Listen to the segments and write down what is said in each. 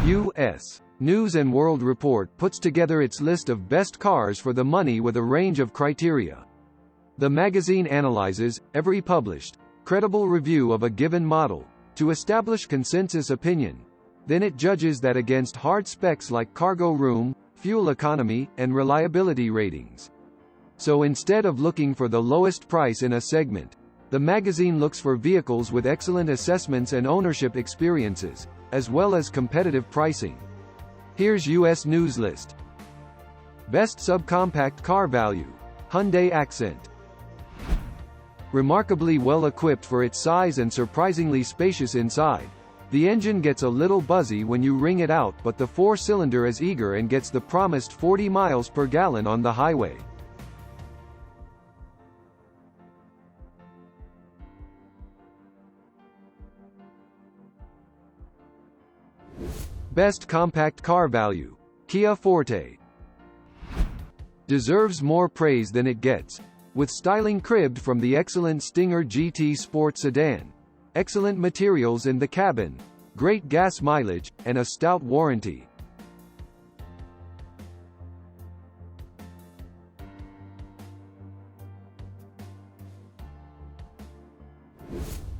U.S. News & World Report puts together its list of best cars for the money with a range of criteria. The magazine analyzes every published, credible review of a given model to establish consensus opinion. Then it judges that against hard specs like cargo room, fuel economy, and reliability ratings. So instead of looking for the lowest price in a segment, the magazine looks for vehicles with excellent assessments and ownership experiences, as well as competitive pricing. Here's U.S. News List. Best Subcompact Car Value. Hyundai Accent. Remarkably well equipped for its size and surprisingly spacious inside. The engine gets a little buzzy when you wring it out, but the four-cylinder is eager and gets the promised 40 miles per gallon on the highway. Best Compact Car Value. Kia Forte. Deserves more praise than it gets. With styling cribbed from the excellent Stinger GT Sport sedan, excellent materials in the cabin, great gas mileage, and a stout warranty.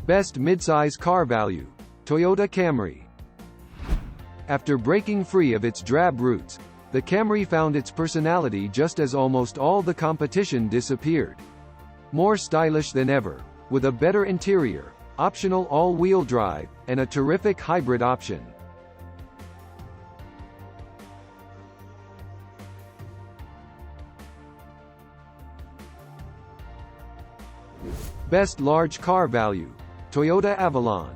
Best Midsize Car Value. Toyota Camry. After breaking free of its drab roots, the Camry found its personality just as almost all the competition disappeared. More stylish than ever, with a better interior, optional all-wheel drive, and a terrific hybrid option. Best Large Car Value. Toyota Avalon.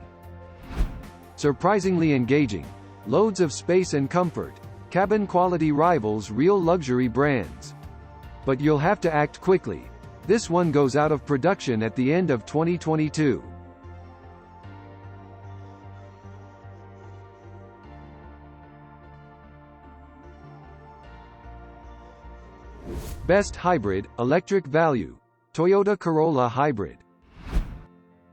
Surprisingly engaging, loads of space and comfort, cabin quality rivals real luxury brands. But you'll have to act quickly. This one goes out of production at the end of 2022. Best Hybrid, Electric Value. Toyota Corolla Hybrid.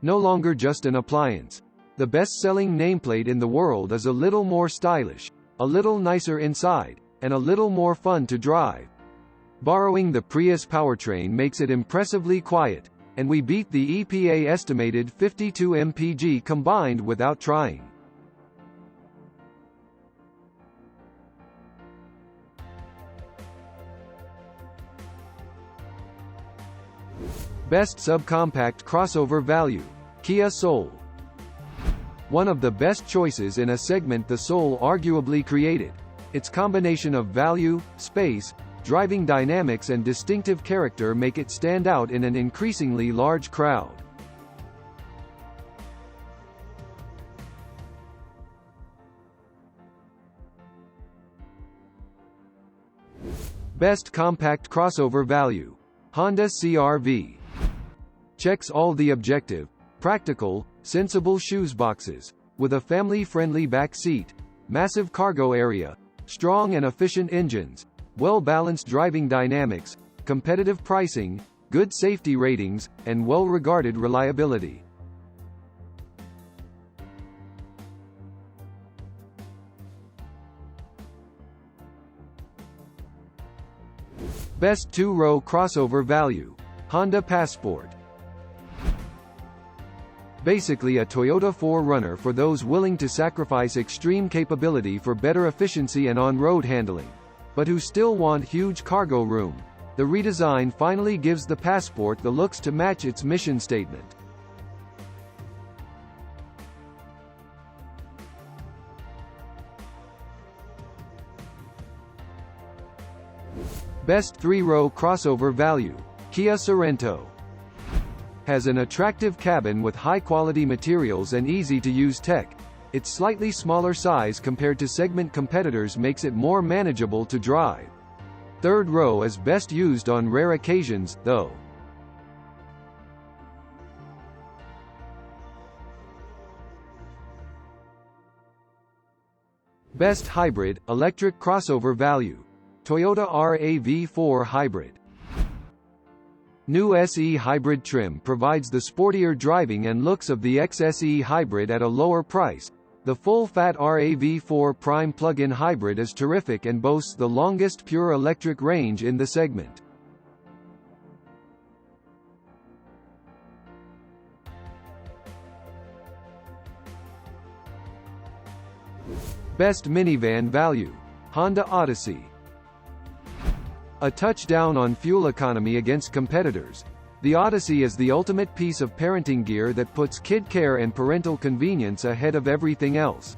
No longer just an appliance. The best-selling nameplate in the world is a little more stylish, a little nicer inside, and a little more fun to drive. Borrowing the Prius powertrain makes it impressively quiet, and we beat the EPA estimated 52 mpg combined without trying. Best Subcompact Crossover Value. Kia Soul. One of the best choices in a segment the Soul arguably created. Its combination of value, space, driving dynamics and distinctive character make it stand out in an increasingly large crowd. Best Compact Crossover Value. Honda CR-V. Checks all the objective, practical, sensible shoes boxes, with a family-friendly back seat, massive cargo area, strong and efficient engines, well-balanced driving dynamics, competitive pricing, good safety ratings, and well-regarded reliability. Best Two-Row Crossover Value. Honda Passport. Basically a Toyota 4Runner for those willing to sacrifice extreme capability for better efficiency and on-road handling, but who still want huge cargo room. The redesign finally gives the Passport the looks to match its mission statement. Best Three-Row Crossover Value. Kia Sorento. Has an attractive cabin with high-quality materials and easy-to-use tech. Its slightly smaller size compared to segment competitors makes it more manageable to drive. Third row is best used on rare occasions, though. Best Hybrid, Electric Crossover Value. Toyota RAV4 Hybrid. New SE Hybrid trim provides the sportier driving and looks of the XSE Hybrid at a lower price, The full-fat RAV4 Prime plug-in hybrid is terrific and boasts the longest pure electric range in the segment. Best minivan value. Honda Odyssey. A touchdown on fuel economy against competitors. The Odyssey is the ultimate piece of parenting gear that puts kid care and parental convenience ahead of everything else.